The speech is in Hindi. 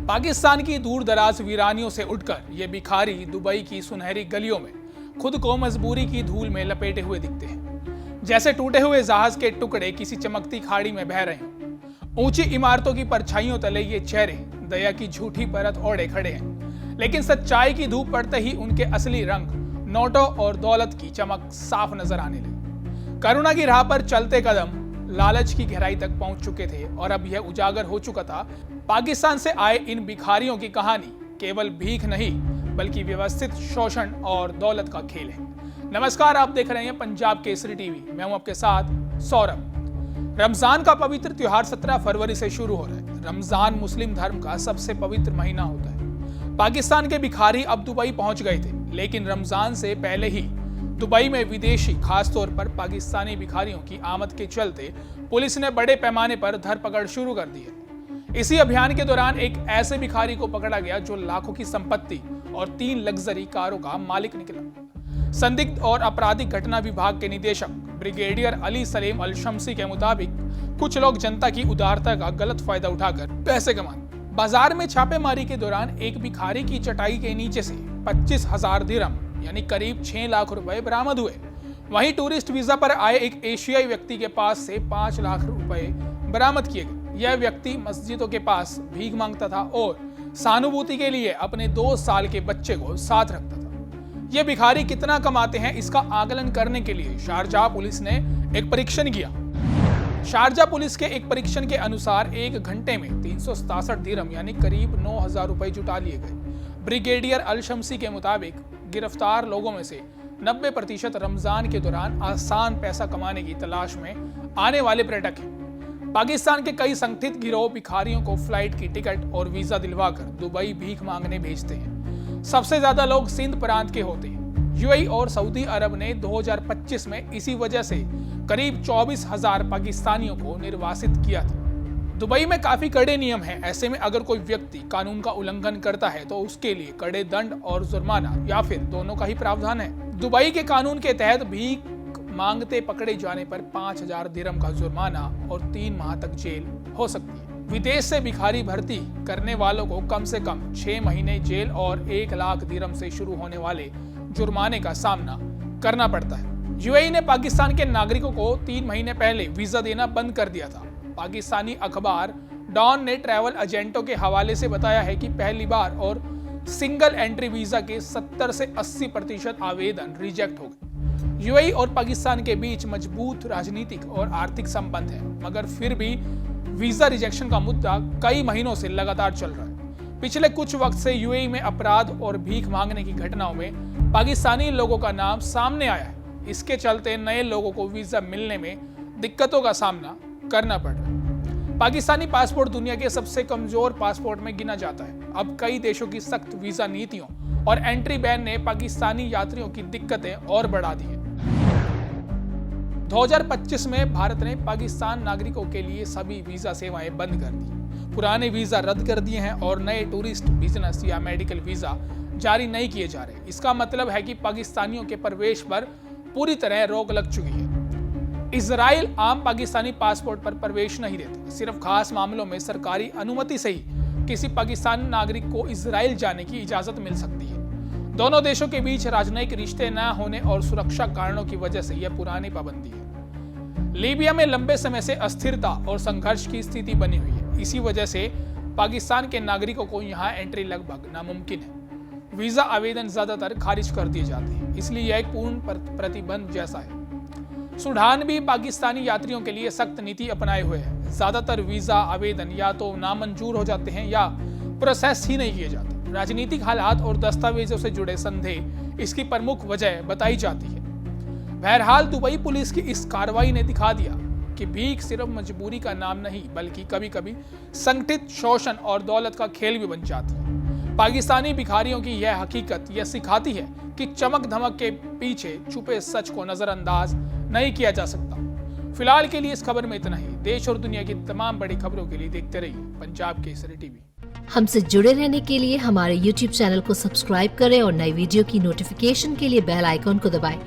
पाकिस्तान की दूर दराज वीरानियों से उठकर ये भिखारी दुबई की सुनहरी गलियों में खुद को मजबूरी की धूल में लपेटे हुए दिखते हैं, जैसे टूटे हुए जहाज के टुकड़े किसी चमकती खाड़ी में बह रहे हों। ऊंची इमारतों की परछाइयों तले ये चेहरे दया की झूठी परत ओढ़े खड़े हैं, लेकिन सच्चाई की धूप पड़ते ही उनके असली रंग, नोटों और दौलत की चमक साफ नजर आने लगी। करुणा की राह पर चलते कदम लालच की गहराई तक पहुंच चुके थे और अब यह उजागर हो चुका था। पाकिस्तान से आए इन भिखारियों की कहानी केवल भीख नहीं बल्कि व्यवस्थित शोषण और दौलत का खेल है। नमस्कार, आप देख रहे हैं पंजाब केसरी टीवी। मैं हूं आपके साथ सौरभ। रमजान का पवित्र त्योहार 17 फरवरी से शुरू हो रहा है। रमजान मुस्लिम धर्म का सबसे पवित्र महीना होता है। पाकिस्तान के भिखारी अब दुबई पहुंच गए थे, लेकिन रमजान से पहले ही दुबई में विदेशी, खासतौर पर पाकिस्तानी भिखारियों की आमद के चलते पुलिस ने बड़े पैमाने पर धरपकड़ शुरू कर दी है। इसी अभियान के दौरान एक ऐसे भिखारी को पकड़ा गया जो लाखों की संपत्ति और 3 लग्जरी कारों का मालिक निकला। संदिग्ध और आपराधिक घटना विभाग के निदेशक ब्रिगेडियर अली सलीम अल शम्सी के मुताबिक कुछ लोग जनता की उदारता का गलत फायदा उठाकर पैसे कमाते। बाजार में छापेमारी के दौरान एक भिखारी की चटाई के नीचे से 25,000 दिरहम यानी करीब 6 लाख रुपए बरामद हुए। वहीं टूरिस्ट वीजा पर आए एक एशियाई व्यक्ति के पास से 5 लाख रुपए बरामद किए गए। यह व्यक्ति मस्जिदों के पास भीख मांगता था और सहानुभूति के लिए अपने 2 साल के बच्चे को साथ रखता था। यह भिखारी कितना कमाते हैं, इसका आकलन करने के लिए शारजाह पुलिस ने एक परीक्षण किया। शारजाह पुलिस के एक परीक्षण के अनुसार 1 घंटे में 367 दिरहम यानी करीब 9,000 रुपए जुटा लिए गए। ब्रिगेडियर अल शम्सी के मुताबिक गिरफ्तार लोगों में से 90% रमजान के दौरान आसान पैसा कमाने की तलाश में आने वाले पर्यटक हैं। पाकिस्तान के कई संगठित गिरोह भिखारियों को फ्लाइट की टिकट और वीजा दिलवाकर दुबई भीख मांगने भेजते हैं। सबसे ज्यादा लोग सिंध प्रांत के होते हैं। यूएई और सऊदी अरब ने 2025 में इसी वजह से करीब 24,000 पाकिस्तानियों को निर्वासित किया था। दुबई में काफी कड़े नियम हैं। ऐसे में अगर कोई व्यक्ति कानून का उल्लंघन करता है तो उसके लिए कड़े दंड और जुर्माना या फिर दोनों का ही प्रावधान है। दुबई के कानून के तहत भीख मांगते पकड़े जाने पर 5,000 दिरहम का जुर्माना और 3 माह तक जेल हो सकती है। विदेश से भिखारी भर्ती करने वालों को कम से कम 6 महीने जेल और 1 लाख दिरहम से शुरू होने वाले जुर्माने का सामना करना पड़ता है। यूएई ने पाकिस्तान के नागरिकों को 3 महीने पहले वीजा देना बंद कर दिया था। पाकिस्तानी अखबार डॉन ने ट्रैवल एजेंटों के हवाले से बताया है कि पहली बार और सिंगल एंट्री वीजा के 70 से 80% आवेदन रिजेक्ट हो गए। यूएई और पाकिस्तान के बीच मजबूत राजनीतिक और आर्थिक संबंध है, मगर फिर भी वीजा रिजेक्शन का मुद्दा कई महीनों से लगातार चल रहा है। पिछले कुछ वक्त से यूएई में अपराध और भीख मांगने की घटनाओं में पाकिस्तानी लोगों का नाम सामने आया है। इसके चलते नए लोगों को वीजा मिलने में दिक्कतों का सामना करना पड़ रहा है। पाकिस्तानी पासपोर्ट दुनिया के सबसे कमजोर पासपोर्ट में गिना जाता है। अब कई देशों की सख्त वीजा नीतियों और एंट्री बैन ने पाकिस्तानी यात्रियों की दिक्कतें और बढ़ा दी है। 2025 में भारत ने पाकिस्तान नागरिकों के लिए सभी वीजा सेवाएं बंद कर दी। पुराने वीजा रद्द कर दिए हैं और नए टूरिस्ट, बिजनेस या मेडिकल वीजा जारी नहीं किए जा रहे। इसका मतलब है कि पाकिस्तानियों के प्रवेश पर पूरी तरह रोक लग चुकी है। इजराइल आम पाकिस्तानी पासपोर्ट पर प्रवेश नहीं देता। सिर्फ खास मामलों में सरकारी अनुमति से ही किसी पाकिस्तानी नागरिक को इजराइल जाने की इजाजत मिल सकती है। दोनों देशों के बीच राजनयिक रिश्ते न होने और सुरक्षा कारणों की वजह से यह पुरानी पाबंदी है। लीबिया में लंबे समय से अस्थिरता और संघर्ष की स्थिति बनी हुई है। इसी वजह से पाकिस्तान के नागरिकों को यहां एंट्री लगभग नामुमकिन है। वीजा आवेदन ज्यादातर खारिज कर दिए जाते हैं, इसलिए यह एक पूर्ण प्रतिबंध जैसा है। सूडान भी पाकिस्तानी यात्रियों के लिए सख्त नीति अपनाए हुए है। ज्यादातर वीजा आवेदन या तो नामंजूर हो जाते हैं या प्रोसेस ही नहीं किए जाते। राजनीतिक हालात और दस्तावेजों से जुड़े संदेह इसकी प्रमुख वजह बताई जाती है। बहरहाल दुबई पुलिस की इस कार्रवाई ने दिखा दिया कि भीख सिर्फ मजबूरी का नाम नहीं बल्कि कभी कभी संगठित शोषण और दौलत का खेल भी बन जाती है। पाकिस्तानी भिखारियों की यह हकीकत यह सिखाती है कि चमक धमक के पीछे छुपे सच को नजरअंदाज नहीं किया जा सकता। फिलहाल के लिए इस खबर में इतना ही। देश और दुनिया की तमाम बड़ी खबरों के लिए देखते रहिए पंजाब केसरी टीवी। हमसे जुड़े रहने के लिए हमारे YouTube चैनल को सब्सक्राइब करें और नई वीडियो की नोटिफिकेशन के लिए बेल आइकॉन को दबाएं।